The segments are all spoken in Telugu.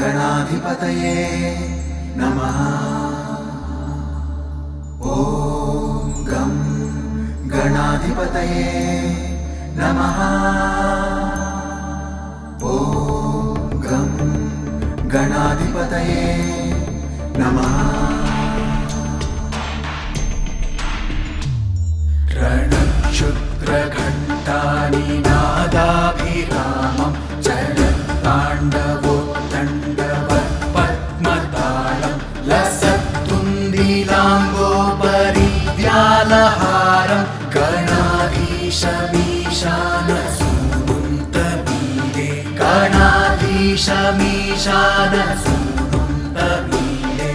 గణాధిపతయే నమః. ఓం గం గణాధిపతయే నమః. ఓం గం గణాధిపతయే నమః. రణక్షుద్రఘంటాని నాదాభిరామం చరణతాండవోత్తండవత్ పద్మతాళం లసత్తుందిలాంగోపరివ్యాలహారం గణాధీశమీశానసూనుంతమీడే గణాధీశమీశానసూనుంతమీడే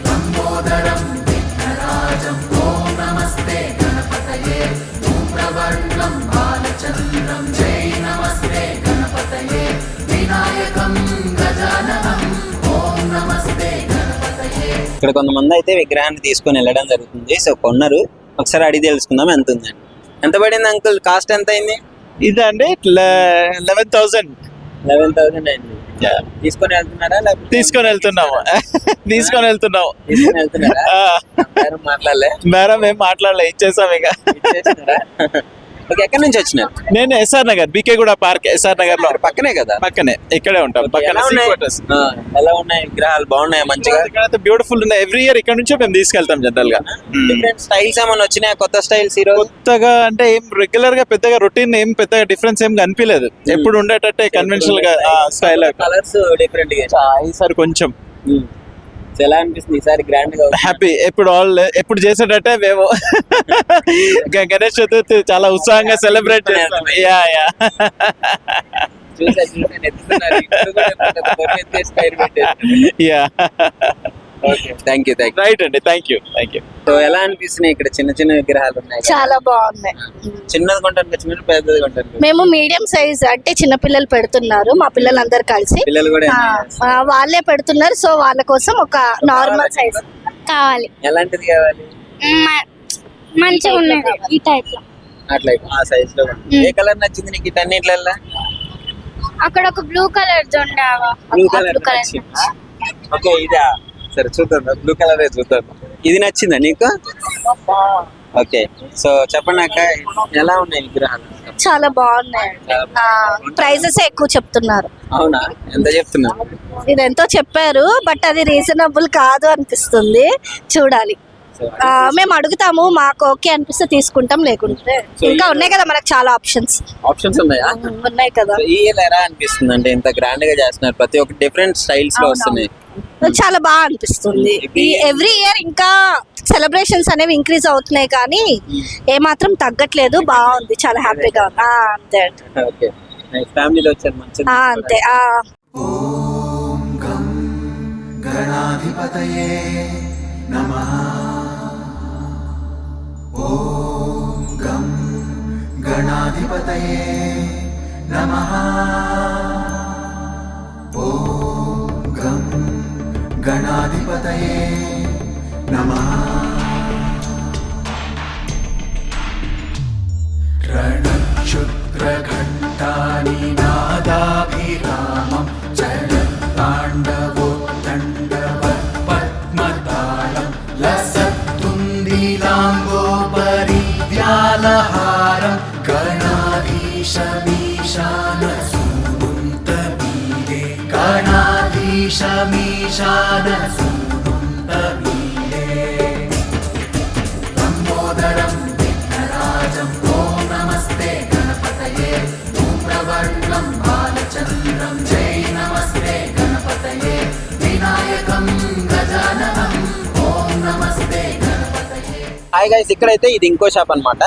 లంబోదరం విఘ్నరాజం ఓం నమస్తే గణపతయే ధూమ్రవర్ణం బాలచంద్రం జై నమస్తే గణపతయే వినాయకం గజాననం ఓం నమస్తే గణపతయే. ఇక్కడ కొంతమంది అయితే విగ్రహాన్ని తీసుకొని వెళ్ళడం జరుగుతుంది. సో కొన్నారు, ఒకసారి అడిగి తెలుసుకుందాం ఎంత ఉందండి. ఎంత పడింది అంకుల్? కాస్ట్ ఎంత అయింది? ఇదండి 11,000 అయింది. తీసుకొని వెళ్తున్నారా? తీసుకొని వెళ్తున్నాము. మాట్లాడలే, మేడం ఏం మాట్లాడలే, ఇచ్చేసాం ఇక. ఓకే, ఎక్కడి నుంచి వచ్చినారు? నేను ఎస్ఆర్ నగర్, బీకే కూడా పార్క్, ఎస్ఆర్ నగర్ లో పక్కనే కదా, పక్కనే ఇక్కడే ఉంటాం. పక్కన ఎలా ఉన్నాయి విగ్రహాలు? బాగున్నాయి మంచిగా. ఇక్కడైతే బ్యూటిఫుల్ ఉన్నాయి. ఎవ్రీ ఇయర్ ఇక్కడ నుంచే మేము తీసుకెళ్తాం. జనరల్ గా డిఫరెంట్ స్టైల్స్ ఏమైనా వచ్చినాయి? కొత్త స్టైల్స్ ఈ రోజు కొత్తగా అంటే ఏం రెగ్యులర్ గా పెద్దగా రొటీన్ ఏం పెద్దగా డిఫరెన్స్ ఏం కనిపించలేదు. ఎప్పుడు ఉండేటట్టే కన్వెన్షనల్ గా స్టైల్. కలర్స్ డిఫరెంట్ గా ఈసారి కొంచెం ఎలా అనిపిస్తుంది ఈసారి? గ్రాండ్ గా హ్యాపీ. ఎప్పుడు చేసేటట్టే మేము గణేష్ చతుర్థి చాలా ఉత్సాహంగా సెలబ్రేట్ చేస్తాం. రైట్ అండి, థ్యాంక్ యూ. సో ఎలా అనిపిస్తున్నాయి ఇక్కడ? చిన్న చిన్న విగ్రహాలు ఉన్నాయి, చాలా బాగున్నాయి. చిన్నది కొంటాను, చిన్న పెద్దది కొంటాను. మేము మీడియం సైజ్ అంటే చిన్న పిల్లలు పెడుతున్నారు, మా పిల్లలందరూ కలిసి పిల్లలు కూడా వాళ్ళే పెడుతున్నారు. సో వాళ్ళ కోసం ఒక నార్మల్ సైజ్ కావాలి. ఎలాంటిది కావాలి? మంచిగా ఉన్నది ఈ టైప్ లో. అట్లా ఆ సైజ్ లో. ఏ కలర్ నచ్చింది నీకు ఇటన్నిట్లల్లా? అక్కడ ఒక బ్లూ కలర్ జొండావా, బ్లూ కలర్. ఓకే, ఇదా? సరే చూద్దాం, బ్లూ కలర్ చూద్దాం. ఇది నచ్చిందా నీకు? ఓకే, సో చెప్పండి అక్క, ఎలా ఉన్నాయి విగ్రహాలు? చాలా బాగున్నాయి. ప్రైజెస్ ఎక్కువ చెప్తున్నారు. అవునా? ఎంత చెప్తున్నారు? ఇది ఎంతో చెప్పారు, బట్ అది రీజనబుల్ కాదు అనిపిస్తుంది. చూడాలి, మేము అడుగుతాము, మాకు ఓకే అనిపిస్తే తీసుకుంటాం, లేకుంటే ఇంకా ఉన్నాయి కదా మనకు చాలా ఆప్షన్స్ ఉన్నాయా? ఉన్నాయి కదా. ఈ ఇయర్ ఎలా అనిపిస్తుంది అంటే ఇంత గ్రాండ్ గా చేస్తున్నారు, ప్రతి ఒక్క డిఫరెంట్ స్టైల్స్ లో వస్తున్నాయి. చాలా బాగా అనిపిస్తుంది. ఎవ్రీ ఇయర్ ఇంకా సెలబ్రేషన్స్ అనేవి ఇంక్రీజ్ అవుతున్నాయి, కానీ ఏమాత్రం తగ్గట్లేదు. బాగుంది, చాలా హ్యాపీగా ఉంది. అంతే ఫ్యామిలీలో వచ్చారు మంచిగా. అంతే. ఓం గం గణాధిపతయే నమః. ఓం గం గణాధిపతయే నమః. ఓం గం గణాధిపతయే నమః. రణక్షుద్రఘంటాని నాదాభిరామం చరణతాండవోత్తండవత్ పద్మతాళం లసత్తుందిలాంగోపరివ్యాలహారం గణాధీశమీశానసూనుంతమీడే గణాధీశమీశానసూనుంతమీడే లంబోదరం విఘ్నరాజం ఓం నమస్తే గణపతయే ధూమ్రవర్ణం బాలచంద్రం జై నమస్తే గణపతయే వినాయకం గజాననం ఓం నమస్తే గణపతయే. హాయ్ గైస్, ఇక్కడైతే ఇది ఇంకో షాప్ అన్నమాట.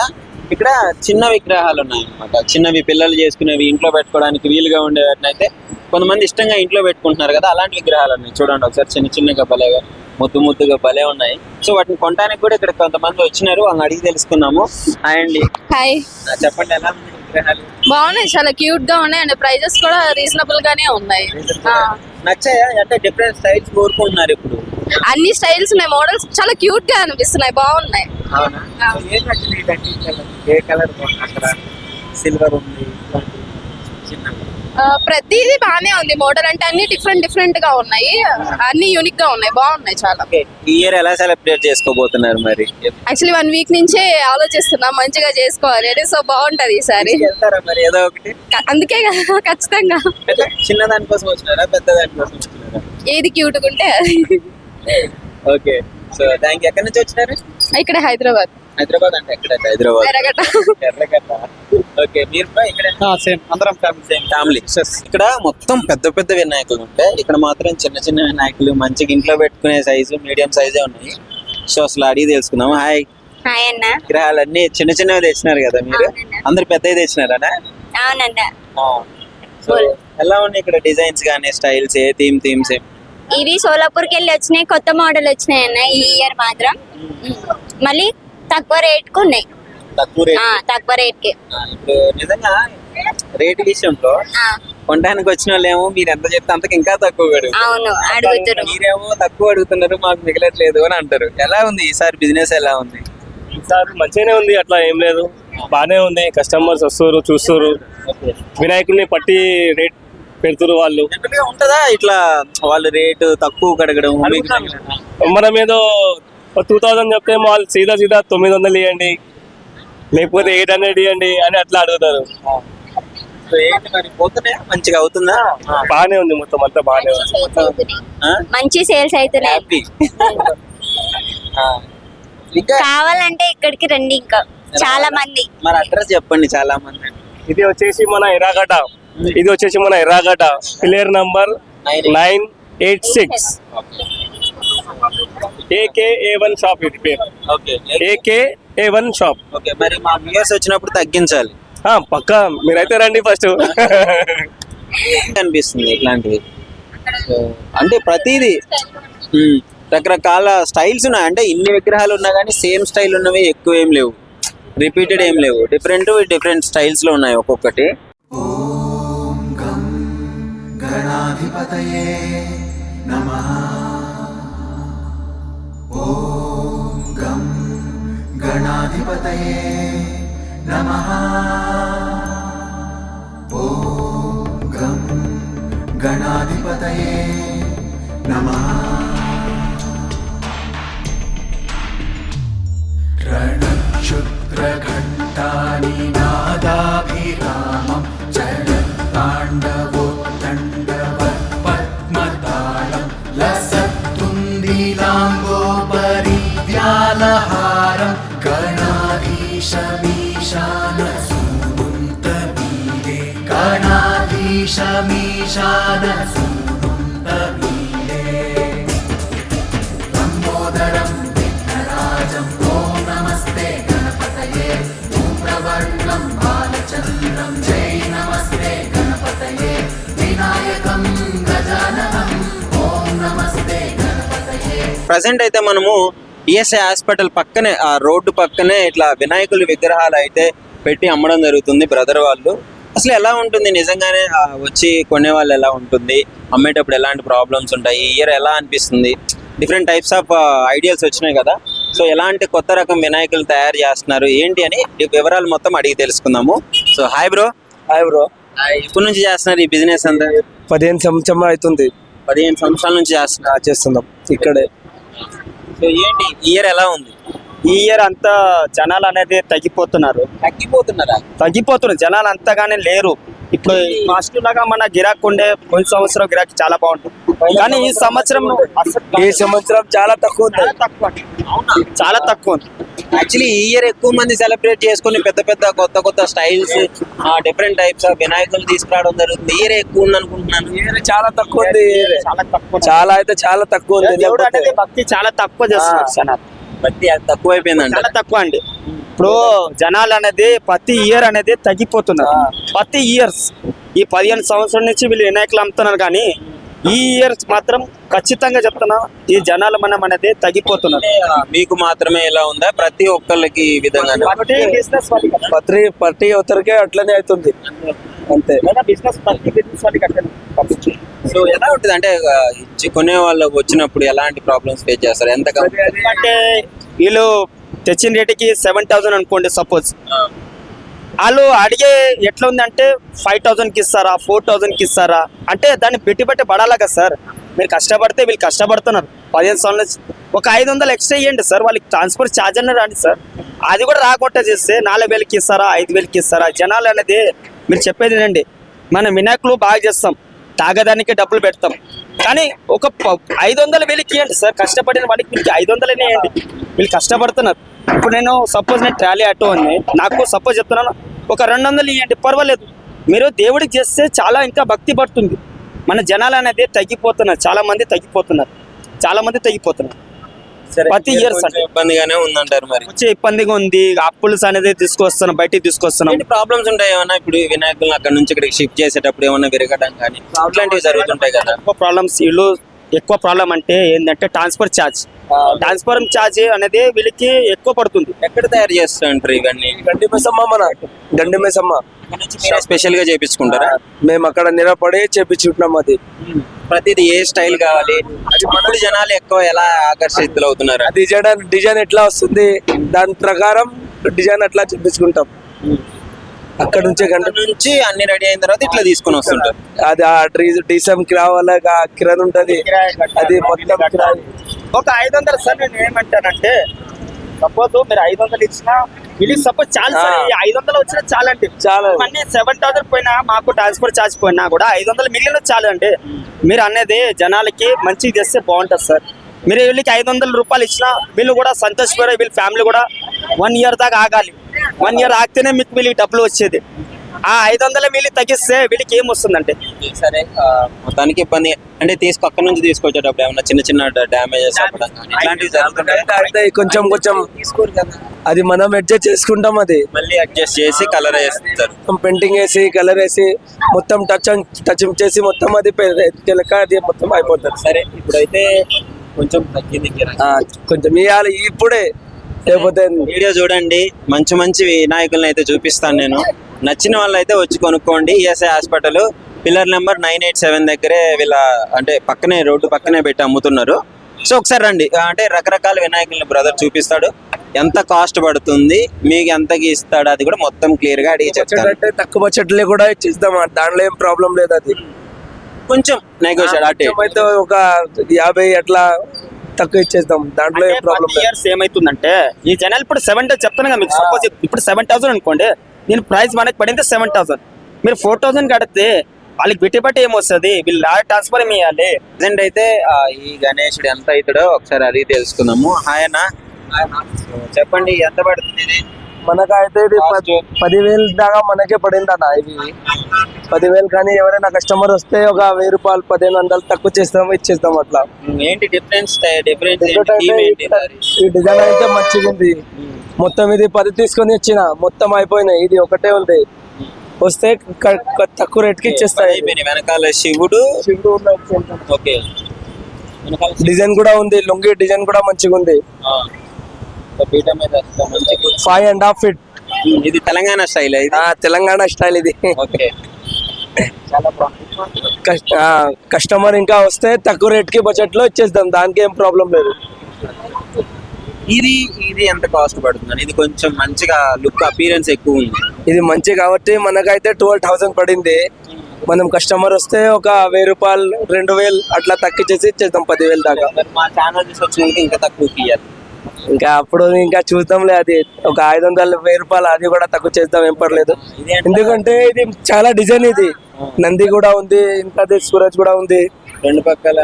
ఇక్కడ చిన్న విగ్రహాలు ఉన్నాయి అన్నమాట. చిన్నవి పిల్లలు చేసుకునేవి, ఇంట్లో పెట్టుకోవడానికి వీలుగా ఉండేవాటిని అయితే కొంతమంది ఇష్టంగా ఇంట్లో పెట్టుకుంటున్నారు కదా, అలాంటి విగ్రహాలు ఉన్నాయి. చూడండి ఒకసారి, చిన్న చిన్నగా భలేగా ముద్దుగా భలే ఉన్నాయి. సో వాటిని కొనడానికి కూడా ఇక్కడ కొంతమంది వచ్చినారు, వాళ్ళని అడిగి తెలుసుకున్నాము. హాయ్ అండి. హాయ్, చెప్పండి ఎలా ఉన్నాయి విగ్రహాలు? బాగున్నాయి, చాలా క్యూట్ గా ఉన్నాయి అండ్ ప్రైజెస్ కూడా రీజనబుల్ గానే ఉన్నాయి. నచ్చాయా? అంటే డిఫరెంట్ స్టైల్స్ కోరుకుంటున్నారు ఇప్పుడు. అన్ని స్టైల్స్ ఉన్నాయి, మోడల్స్ చాలా క్యూట్ గా అనిపిస్తున్నాయి, బాగున్నాయి. అవునా? ఏం నచ్చింది? ఏ కలర్? అక్కడ సిల్వర్ ఉంది, చిన్న ప్రతిదీ బాగానే ఉంది. మోడల్ అంటే అన్ని డిఫరెంట్ గా ఉన్నాయి, అన్ని యూనిక్ గా ఉన్నాయి, బాగున్నాయి చాలా. ఈ ఇయర్ ఎలా సెలబ్రేట్ చేసుకోబోతున్నారు మరి? యాక్చువల్లీ 1 వీక్ నుంచే ఆలోచిస్తున్నాం మంచిగా చేసుకోవాలి అని. సో బాగుంటది ఈసారి. వెళ్తారా మరి ఏదో ఒకటి? అందుకే కదా ఖచ్చితంగా. చిన్న దానికోసం వచ్చినారా, పెద్ద దానికోసం వచ్చినారా? ఏది క్యూట్ ఉంటే అది. Okay, so thank you. ఎక్కడి నుంచి వచ్చినారు? ఇక్కడ హైదరాబాద్ హైదరాబాద్ అంటే ఎక్కడ? హైదరాబాద్ ఎర్రగడ్డ. ఎర్రగడ్డ. ఓకే, మీరు ఇక్కడ సేమ్ అందరం ఫ్యామిలీ. Same family. ఇక్కడ మొత్తం పెద్ద పెద్ద వినాయకులు ఉంటాయి, ఇక్కడ మాత్రం చిన్న చిన్న వినాయకులు మంచిగా ఇంట్లో పెట్టుకునే సైజు, మీడియం సైజే ఉన్నాయి. సో అసలు అడిగి తెలుసుకుందాం. హాయ్ హాయ్ అన్న. విగ్రహాలన్నీ చిన్న చిన్నవి తెచ్చినారు కదా మీరు? అవునన్నా. అందరు పెద్దవి తెచ్చినారా? అవునన్న. సో ఎలా ఉన్నాయి ఇక్కడ డిజైన్స్ కానీ, స్టైల్స్, ఏ థీమ్స్? ఇవి సోలాపూర్కి వెళ్ళి వచ్చినాయి, కొత్త మోడల్ వచ్చినాయి అన్న ఈ ఇయర్ మాత్రం. మళ్ళీ తక్కువ రేట్కు ఉన్నాయి. తక్కువ రేట్. తక్కువ రేట్కి. ఇప్పుడు నిజంగా రేట్ విషయంలో కొనడానికి వచ్చిన వాళ్ళేమో మీరు ఎంత చెప్తే అంతకు ఇంకా తక్కువ అవును అడుగుతారు. మీరేమో తక్కువ అడుగుతున్నారు, మాకు మిగలట్లేదు అని అంటారు. ఎలా ఉంది ఈసారి బిజినెస్? ఎలా ఉంది ఈసారి? మంచిగానే ఉంది, అట్లా ఏం లేదు, బాగానే ఉంది. కస్టమర్స్ వస్తారు, చూస్తారు, వినాయకుడిని పట్టి రేట్ పెడుతున్నారు వాళ్ళు. జనరల్ గా ఉంటుందా ఇట్లా వాళ్ళు రేటు తక్కువ కడగడం? మనం ఏదో 2000 చెప్తే వాళ్ళు సీదా 900 ఇవ్వండి, లేకపోతే 800 ఇవ్వండి అని అట్లా అడుగుతారు. సో ఏంటి మరి, పోతున్నాయా? మంచిగా అవుతుందా? బాగానే ఉంది, మొత్తం అంతా బాగానే ఉంది. మంచి సేల్స్ అవుతున్నాయి. హ్యాపీ. ఇంకా కావాలంటే ఇక్కడికి రండి, ఇంకా చాలా మంది. మరి అడ్రస్ చెప్పండి. చాలా మంది. ఇది వచ్చేసి మన ఎర్రగడ్డ, పిల్లర్ నంబర్ 986, AK-A1 షాప్. ఇది పేరు ఓకే. AK-A1 shop. ఓకే, మరి మా వ్యూయర్స్ వచ్చినప్పుడు తగ్గించాలి. పక్కా మీరైతే రండి ఫస్ట్. అనిపిస్తుంది ఇట్లాంటివి. సో అంటే ప్రతిదీ రకరకాల స్టైల్స్ ఉన్నాయి. అంటే ఇన్ని విగ్రహాలు ఉన్నా కానీ సేమ్ స్టైల్ ఉన్నవి ఎక్కువ ఏం లేవు, రిపీటెడ్ ఏం లేవు, డిఫరెంట్ స్టైల్స్ లో ఉన్నాయి ఒక్కొక్కటి. ఓం గం గణాధిపతయే నమః. ఓం గం గణాధిపతయే నమః. ఓం గం గణాధిపతయే నమః. रणक्षुद्रघण्टानि नादाभिरामं चलत्ताण्डवोत्तण्डवत्पद्मतालं लसत्तुन्दिलाम्बोपरिव्यालहारं गणाधीशमीशानसूनुन्तमीरे. गणाधीशमीशानसूनुन्तमीरे. लम्बोदरं विघ्नराजं ॐ नमस्ते गणपतये. धूम्रवर्णं बालचन्द्रं जय नमस्ते गणपतये. विनायकं गजाननं ॐ नमस्ते गणपतये. ప్రజెంట్ అయితే మనము ఈఎస్ఐ హాస్పిటల్ పక్కనే, ఆ రోడ్డు పక్కనే ఇట్లా వినాయకుల విగ్రహాలు అయితే పెట్టి అమ్మడం జరుగుతుంది బ్రదర్ వాళ్ళు. అసలు ఎలా ఉంటుంది నిజంగానే వచ్చి కొనే వాళ్ళు, ఎలా ఉంటుంది అమ్మేటప్పుడు, ఎలాంటి ప్రాబ్లమ్స్ ఉంటాయి, ఈ ఇయర్ ఎలా అనిపిస్తుంది? డిఫరెంట్ టైప్స్ ఆఫ్ ఐడియాస్ వచ్చినాయి కదా. సో ఎలాంటి కొత్త రకం వినాయకులు తయారు చేస్తున్నారు ఏంటి అని వివరాలు మొత్తం అడిగి తెలుసుకుందాము. So hi bro. ఎప్పటి నుంచి చేస్తున్నారు ఈ బిజినెస్ అంతా? 15 సంవత్సరం అవుతుంది. 15 సంవత్సరాల నుంచి చేస్తున్నాం ఇక్కడే. సో ఏంటి ఈ ఇయర్ ఎలా ఉంది? ఈ ఇయర్ అంతా జనాలు అనేది తగ్గిపోతున్నారు జనాలు అంతగానే లేరు. ఇప్పుడు ఫస్ట్ లాగా మన గిరాక్ ఉండే కొంచెం సంవత్సరం గిరాక్ చాలా బాగుంటుంది, కానీ ఈ సంవత్సరం చాలా తక్కువ ఉంది. చాలా తక్కువ ఉంది. యాక్చువల్లీ ఈ ఇయర్ ఎక్కువ మంది సెలబ్రేట్ చేసుకుని పెద్ద కొత్త స్టైల్స్, డిఫరెంట్ టైప్స్ ఆఫ్ వినాయకులు తీసుకురావడం జరుగుతుంది. ఈ ఇయర్ ఎక్కువ ఉంది అనుకుంటున్నాను. చాలా తక్కువ ఉంది. చాలా తక్కువ ఉంది. దేవుడు అనేది భక్తి చాలా తక్కువ చేస్తున్నారు జనాలు. బట్టి అది తక్కువ అయిపోయిందంట. చాలా తక్కువ అండి. ఇప్పుడు జనాలు అనేది ప్రతి ఇయర్ అనేది తగ్గిపోతున్నారు. ప్రతి ఇయర్స్ ఈ 15 సంవత్సరాల నుంచి వీళ్ళు వినాయకులు అమ్ముతున్నారు, కానీ ఈ ఇయర్ మాత్రం ఖచ్చితంగా చెప్తున్నా ఈ జనాలు మనం అనేది తగ్గిపోతున్నారు. మీకు మాత్రమే ఇలా ఉందా? ప్రతి ఒక్కళ్ళకి ఈ విధంగా ప్రతి ఒక్కరికే అట్లనే అవుతుంది అంతే. బిజినెస్ వాళ్ళకి అట్లనే. సో ఎలా ఉంటుంది అంటే కొనే వాళ్ళు వచ్చినప్పుడు ఎలాంటి ప్రాబ్లమ్స్ ఫేస్ చేస్తారు? ఎంత అంటే వీళ్ళు తెచ్చిన రేటుకి 7,000 అనుకోండి సపోజ్, వాళ్ళు అడిగే ఎట్లా ఉందంటే 5,000కి ఇస్తారా 4,000కి ఇస్తారా అంటే దాన్ని పెట్టి పడాలా కదా సార్. మీరు కష్టపడితే వీళ్ళు కష్టపడుతున్నారు 15 సంవత్సరాల నుంచి ఒక 500 ఎక్స్ట్రా ఇవ్వండి సార్, వాళ్ళకి ట్రాన్స్పోర్ట్ ఛార్జ్ అన్న రాండి సార్. అది కూడా రాకుండా చేస్తే 4,000కి ఇస్తారా 5,000కి ఇస్తారా. జనాలు అనేది మీరు చెప్పేది ఏంటండి, మనం వినాయకులు బాగా చేస్తాం, తాగడానికి డబ్బులు పెడతాం, కానీ ఒక 500,000కి ఇవ్వండి సార్. కష్టపడిన వాళ్ళకి వీళ్ళకి 500 ఇవ్వండి, వీళ్ళు కష్టపడుతున్నారు. ఇప్పుడు నేను సపోజ్ నేను ట్రాలీ ఆటో ఉంది, నాకు సపోజ్ చెప్తున్నాను ఒక 200 ఇవ్వండి పర్వాలేదు. మీరు దేవుడికి చేస్తే చాలా ఇంకా భక్తి పడుతుంది. మన జనాలు అనేది తగ్గిపోతున్నారు, చాలా మంది తగ్గిపోతున్నారు ప్రతి ఇయర్ ఇబ్బందిగానే ఉందంటారు. మరి వచ్చే ఇబ్బందిగా ఉంది. అప్పుల్స్ అనేది తీసుకొస్తున్నాం, బయటికి తీసుకొస్తున్నాం. ప్రాబ్లమ్స్ ఉంటాయి ఏమన్నా? ఇప్పుడు వినాయకులను అక్కడ నుంచి ఇక్కడికి షిఫ్ట్ చేసేటప్పుడు ఏమన్నా విరగడం కానీ అట్లాంటివి జరుగుతుంటాయి కదా. ఎక్కువ ప్రాబ్లం అంటే ఏంటంటే ట్రాన్స్ఫర్ ఛార్జ్ అనేది వీళ్ళకి ఎక్కువ పడుతుంది. ఎక్కడ తయారు చేస్తుంటారు ఇవన్నీ? గండి మేసమ్మ స్పెషల్ గా చేపించుకుంటారా? మేము అక్కడ నిలబడి చేపించుకుంటున్నాం. అది ప్రతిది ఏ స్టైల్ కావాలి, అది మన జనాలు ఎక్కువ ఎలా ఆకర్షితులు అవుతున్నారు? డిజైన్ ఎట్లా వస్తుంది దాని ప్రకారం డిజైన్ అట్లా చేపించుకుంటాం. అక్కడ నుంచి గంట నుంచి అన్ని రెడీ అయిన తర్వాత ఇట్లా తీసుకొని వస్తుంటారు. అది ఆ డీసెం కిరాయి కిరాయి ఉంటది, అది మొత్తం కిరాయి. ఒక 500 సార్. నేను ఏమంటానంటే సపోజ్ మీరు 500 ఇచ్చినా వీళ్ళకి సపోజ్ చాలు సార్, 500 వచ్చినా చాలండి. చాలా 7,000 పోయినా మాకు ట్రాన్స్పోర్ట్ ఛార్జ్ పోయినా కూడా 500 మిగిలిన చాలు అండి. మీరు అనేది జనాలకి మంచిగా చేస్తే బాగుంటుంది సార్. మీరు వీళ్ళకి 500 రూపాయలు ఇచ్చినా వీళ్ళు కూడా సంతోషపడే, వీళ్ళ ఫ్యామిలీ కూడా 1 ఇయర్ దాకా ఆగాలి. 1 ఇయర్ ఆగితేనే మీకు వీళ్ళకి డబ్బులు వచ్చేది. ఆ 500 వీళ్ళకి తగ్గిస్తే వీళ్ళకి ఏం వస్తుందంటే సరే మొత్తానికి ఇబ్బంది అంటే అక్కడ నుంచి తీసుకొచ్చేటప్పుడు ఏమన్నా చిన్న డ్యామేజెస్ ఇట్లాంటివి జరుగుతుంటాయి. కొంచెం తీసుకోరు కదా, అది మనం అడ్జస్ట్ చేసుకుంటాం. అది మళ్ళీ అడ్జస్ట్ చేసి కలర్ వేస్తారు, పెయింటింగ్ వేసి కలర్ వేసి మొత్తం టచ్ చేసి మొత్తం అది అది మొత్తం అయిపోతుంది. సరే ఇప్పుడైతే కొంచెం తగ్గింది, కొంచెం ఇవ్వాలి ఇప్పుడే, లేకపోతే వీడియో చూడండి. మంచి వినాయకులను అయితే చూపిస్తాను నేను. నచ్చిన వాళ్ళు అయితే వచ్చి కొనుక్కోండి. ఈఎస్ఐ హాస్పిటల్ పిల్లర్ నెంబర్ 987 దగ్గరే వీళ్ళ అంటే పక్కనే రోడ్డు పక్కనే పెట్టి అమ్ముతున్నారు. సో ఒకసారి రండి, అంటే రకరకాల వినాయకులను బ్రదర్ చూపిస్తాడు, ఎంత కాస్ట్ పడుతుంది, మీకు ఎంతకి ఇస్తాడు అది కూడా మొత్తం క్లియర్ గా అడిగి చెప్తాడు. తక్కువ బడ్జెట్లే కూడా ఇచ్చిద్దాం, దాంట్లో ఏం ప్రాబ్లం లేదు. అది కొంచెం నెగోషియేట్ అయితే ఒక 50 అట్లా తక్కువ ఇచ్చేద్దాం, దాంట్లో ఏం ప్రాబ్లం లేదు. ఇయర్స్ ఏమైతుందంటే ఈ జనాలు ఇప్పుడు 7,000 చెప్తాను కదా మీకు. సపోజ్ ఇప్పుడు 7,000 అనుకోండి, నేను ప్రైస్ మనకి పడింది 7,000, మీరు 4,000 కడితే వాళ్ళకి పెట్టి ఏమొస్తుంది, వీళ్ళు ట్రాన్స్ఫర్ ఏమి ఇవ్వాలి. ప్రజెంట్ అయితే ఈ గణేశుడు ఎంత అవుతాడో ఒకసారి అది తెలుసుకుందాము. హాయ్ అన్న, చెప్పండి ఎంత పడుతుంది ఇది? మనకైతే ఇది 10,000 దాకా మనకే పడింది అన్న. ఇది 10,000, కానీ ఎవరైనా కస్టమర్ వస్తే ఒక 1,000 రూపాయలు 1,500 తక్కువ ఇచ్చేస్తాం అట్లా. ఏంటి డిఫరెన్స్? ఈ డిజైన్ అయితే మంచిగా ఉంది. మొత్తం ఇది 10 తీసుకొని ఇచ్చిన మొత్తం అయిపోయినాయి, ఇది ఒకటే ఉంది. వస్తే తక్కువ రేట్కి ఇచ్చేస్తాయి. వెనకాల శివుడు ఓకే, డిజైన్ కూడా ఉంది, లుంగి డిజైన్ కూడా మంచిగా ఉంది. 5.5 feet. ఇది తెలంగాణ స్టైల్, తెలంగాణ స్టైల్ ఇది. ఓకే, కస్టమర్ ఇంకా వస్తే తక్కువ రేట్ కి బడ్జెట్ లో ఇచ్చేస్తాం, దానికి ఏం ప్రాబ్లం లేదు. ఇది ఎంత కాస్ట్ పడుతుంది? ఇది కొంచెం మంచిగా లుక్ అపీరెన్స్ ఎక్కువ ఉంది. ఇది మంచి కాబట్టి మనకైతే 12,000 పడింది. మనం కస్టమర్ వస్తే ఒక 1,000 రూపాయలు 2,000 అట్లా తక్కువ చేసి ఇచ్చేస్తాం 10,000 దాకా. మా ఛానల్ చూసి వచ్చిన ఇంకా తక్కువ ఇయ్యాలి. ఇంకా అప్పుడు ఇంకా చూద్దాంలే, అది ఒక 500 1,000 రూపాయలు అది కూడా తక్కువ చేద్దాం, ఏం పర్లేదు. ఎందుకంటే ఇది చాలా డిజైన్, ఇది నంది కూడా ఉంది, ఇంకా సూరజ్ కూడా ఉంది, రెండు పక్కల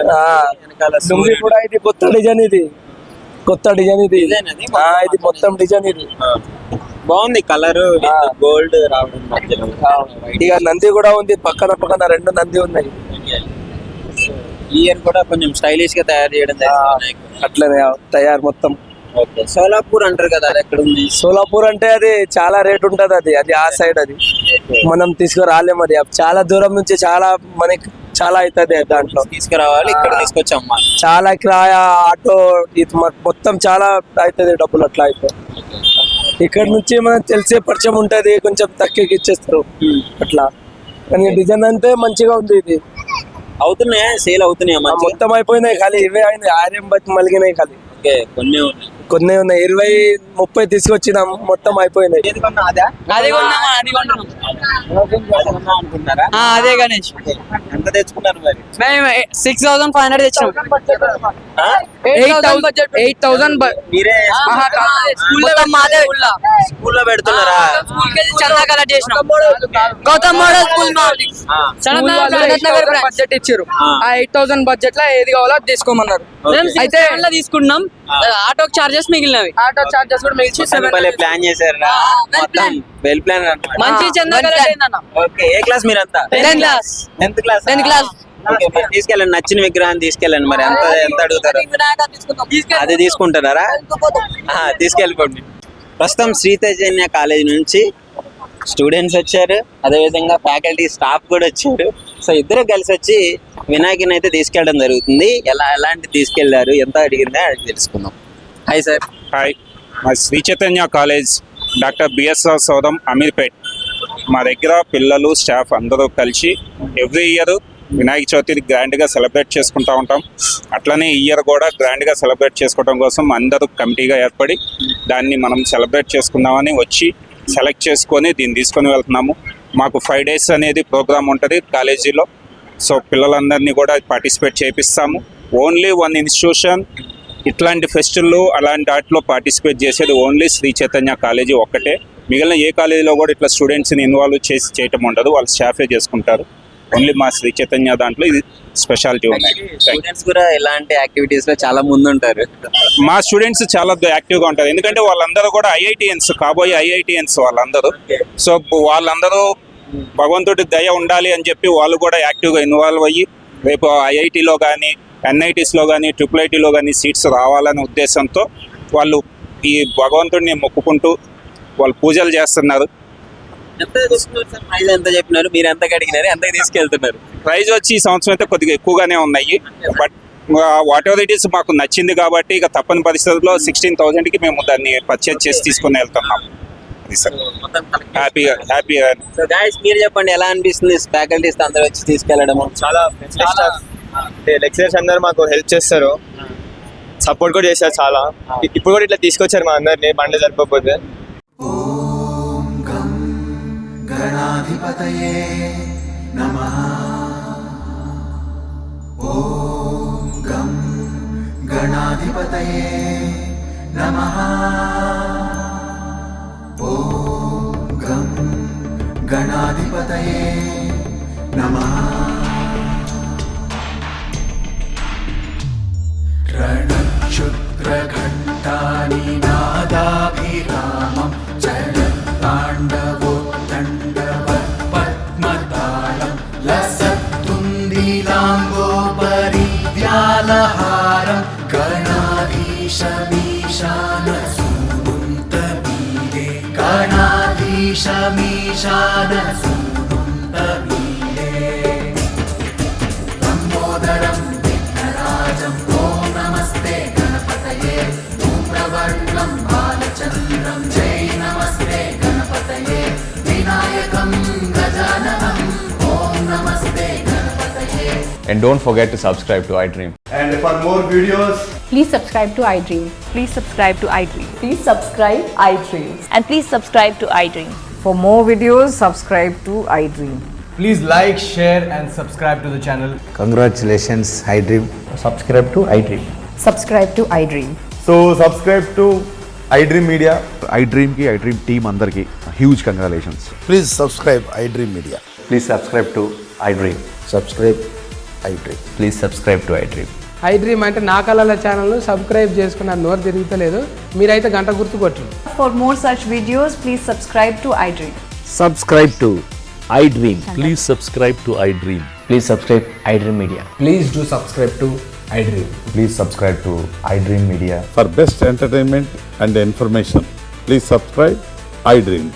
లుంగి కూడా. ఇది కొత్త డిజైన్, ఇది ఇది మొత్తం డిజైన్. ఇది బాగుంది, కలర్ గోల్డ్ రావడం మధ్యలో. ఇక నంది కూడా ఉంది, పక్కన 2 నంది ఉన్నాయి. ఇయర్ కూడా కొంచెం స్టైలిష్ గా తయారు చేయడం అట్లనే తయారు మొత్తం. ఓకే, సోలాపూర్ అంటారు కదా, అది ఎక్కడ ఉంది? సోలాపూర్ అంటే అది చాలా రేట్ ఉంటది, అది ఆ సైడ్, అది మనం తీసుకురాలేము. అది చాలా దూరం నుంచి మనకి చాలా అవుతుంది, దాంట్లో తీసుకురావాలి, ఇక్కడ తీసుకొచ్చి అమ్మాలి. చాలా కిరాయ, ఆటో, ఇది మొత్తం చాలా అవుతుంది డబ్బులు. అట్లా అయితే ఇక్కడ నుంచి మనకు తెలిసే పరిచయం ఉంటది, కొంచెం తక్కువకి ఇచ్చేస్తారు అట్లా. కానీ డిజైన్ అంటే మంచిగా ఉంది. ఇది అవుతున్నాయా, సేల్ అవుతున్నాయా? మొత్తం అయిపోయినాయి, ఖాళీ ఇవే అయింది, 6 మలిగినాయి ఖాళీ. ఓకే, కొన్ని ఉన్నాయి. కొన్ని ఉన్నాయి 20-30 తీసుకొచ్చినాం, మొత్తం అయిపోయినాయి. ఏది కొన్నా అదే అది కొన్నామా, అది కొన్నాం. అనుకుంటున్నారా? అదే గణేష్. ఎంత తెచ్చుకున్నారు మరి? మేము 6,500 తెచ్చినాం. 8,000 మీరే స్కూల్లో పెడుతున్నారా? చందా కలెక్ట్ చేసినాం. గౌతమ్ మోడల్ స్కూల్ బడ్జెట్ ఇచ్చారు. ఆ 8,000 బడ్జెట్ లో ఏది కావాలో అది తీసుకోమన్నారు. అయితే తీసుకున్నాం. ఆటో చార్జెస్ మిగిలినవి, ఆటో చార్జెస్ కూడా మిగిల్చి ప్లాన్ చేశారు. మొత్తం వెల్ ప్లాన్ అన్నమాట. మంచి చందా కలెక్ట్ అయిందన్న. ఓకే, ఏ క్లాస్ మీరంతా? 10th class. 10th class. తీసుకెళ్ళండి, నచ్చిన విగ్రహాన్ని తీసుకెళ్ళండి. మరి ఎంత అడుగుతారు? అది తీసుకుంటున్నారా? తీసుకెళ్ళిపోండి. ప్రస్తుతం శ్రీ చైతన్య కాలేజ్ నుంచి స్టూడెంట్స్ వచ్చారు, అదేవిధంగా ఫ్యాకల్టీ స్టాఫ్ కూడా వచ్చారు. సో ఇద్దరు కలిసి వచ్చి వినాయకుని అయితే తీసుకెళ్ళడం జరుగుతుంది. ఎలాంటి తీసుకెళ్లారు, ఎంత అడిగిందో అది తెలుసుకుందాం. Hi sir. హాయ్, మా Sri Chaitanya college doctor BSR సౌదం అమీర్పేట్. మా దగ్గర పిల్లలు స్టాఫ్ అందరూ కలిసి ఎవ్రీ ఇయర్ వినాయక చవితిని గ్రాండ్గా సెలబ్రేట్ చేసుకుంటూ ఉంటాం. అట్లనే ఈ ఇయర్ కూడా గ్రాండ్గా సెలబ్రేట్ చేసుకోవడం కోసం అందరూ కమిటీగా ఏర్పడి దాన్ని మనం సెలబ్రేట్ చేసుకుందామని వచ్చి సెలెక్ట్ చేసుకొని దీన్ని తీసుకొని వెళ్తున్నాము. మాకు 5 days అనేది ప్రోగ్రామ్ ఉంటుంది కాలేజీలో. సో పిల్లలందరినీ కూడా పార్టిసిపేట్ చేపిస్తాము. ఓన్లీ 1 ఇన్స్టిట్యూషన్ ఇట్లాంటి ఫెస్టివల్లో అలాంటి వాటిలో పార్టిసిపేట్ చేసేది ఓన్లీ శ్రీ చైతన్య కాలేజీ ఒక్కటే. మిగిలిన ఏ కాలేజీలో కూడా ఇట్లా స్టూడెంట్స్ని ఇన్వాల్వ్ చేసి చేయటం ఉండదు, వాళ్ళు స్టాఫే చేసుకుంటారు. ఓన్లీ మా శ్రీ చైతన్య దాంట్లో ఇది స్పెషాలిటీ ఉన్నాయి. స్టూడెంట్స్ కూడా ఇలాంటి యాక్టివిటీస్ లో చాలా ముందు ఉంటారు. మా స్టూడెంట్స్ చాలా యాక్టివ్గా ఉంటారు, ఎందుకంటే వాళ్ళందరూ కూడా ఐఐటిఎన్స్, కాబోయే ఐఐటిఎన్స్ వాళ్ళందరూ. సో వాళ్ళందరూ భగవంతుడి దయ ఉండాలి అని చెప్పి వాళ్ళు కూడా యాక్టివ్గా ఇన్వాల్వ్ అయ్యి రేపు ఐఐటిలో కానీ ఎన్ఐటీస్లో కానీ IIITలో కానీ సీట్స్ రావాలనే ఉద్దేశంతో వాళ్ళు ఈ భగవంతుడిని మొక్కుకుంటూ వాళ్ళు పూజలు చేస్తున్నారు. ప్రైజ్ ఎంత చెప్పినారు, మీరు ఎంతకు అడిగినారు, ఎంతకు తీసుకెళ్తున్నారు? ప్రైజ్ వచ్చి ఈ సంవత్సరం అయితే కొద్దిగా ఎక్కువగానే ఉన్నాయి. But what ever it is మాకు నచ్చింది కాబట్టి ఇక తప్పని పరిస్థితుల్లో 16,000కి మేము దాన్ని పర్చేజ్ చేసి తీసుకుని వెళ్తున్నాం. హ్యాపీగా. మీరు చెప్పండి, ఎలా అనిపిస్తుంది ఫ్యాకల్టీస్ అందరూ వచ్చి తీసుకెళ్ళడం? చాలా లెక్చరర్స్ అందరూ మాకు హెల్ప్ చేస్తారు, సపోర్ట్ కూడా చేస్తారు చాలా. ఇప్పుడు కూడా ఇట్లా తీసుకొచ్చారు మా అందరినీ బండి సరిపోతే. గణాధిపతయే నమః. ఓం గం గణాధిపతయే నమః. ఓం గం గణాధిపతయే నమః. రణక్షుద్రఘంటాని నాదాభిరామం చరణతాండవోత్తండవత్పద్మతాళం లసత్తుందిలాంగోపరివ్యాలహారం గణాధీశమీశానసూనుంతమీడే. గణాధీశమీశానసూనుంతమీడే. లంబోదరం విఘ్నరాజం ఓం నమస్తే గణపతయే. ధూమ్రవర్ణం బాలచంద్రం జై నమస్తే గణపతయే. వినాయకం గజాననం ఓం నమస్తే గణపతయే. And don't forget to subscribe to iDream. And for more videos, please subscribe to iDream. Please subscribe to iDream. Please subscribe iDream. And please subscribe to iDream. For more videos, subscribe to iDream. Please like, share and subscribe to the channel. Congratulations, iDream. Subscribe to iDream. Subscribe to iDream. So subscribe to iDream Media. iDream ki iDream team andarki huge congratulations. please subscribe iDream Media. Please subscribe to iDream. Subscribe iDream. Please subscribe to iDream. iDream అంటే నా కళల ఛానల్ సబ్స్క్రైబ్ చేసుకున్న నోరు తిరుగుతలేదు, మీరైతే గంట గుర్తు కొట్టండి. For more such videos, please subscribe to iDream. Subscribe to iDream. Please subscribe to iDream. Please subscribe iDream Media. Please do subscribe to iDream. Please subscribe to iDream Media. For best entertainment and information, please subscribe iDream.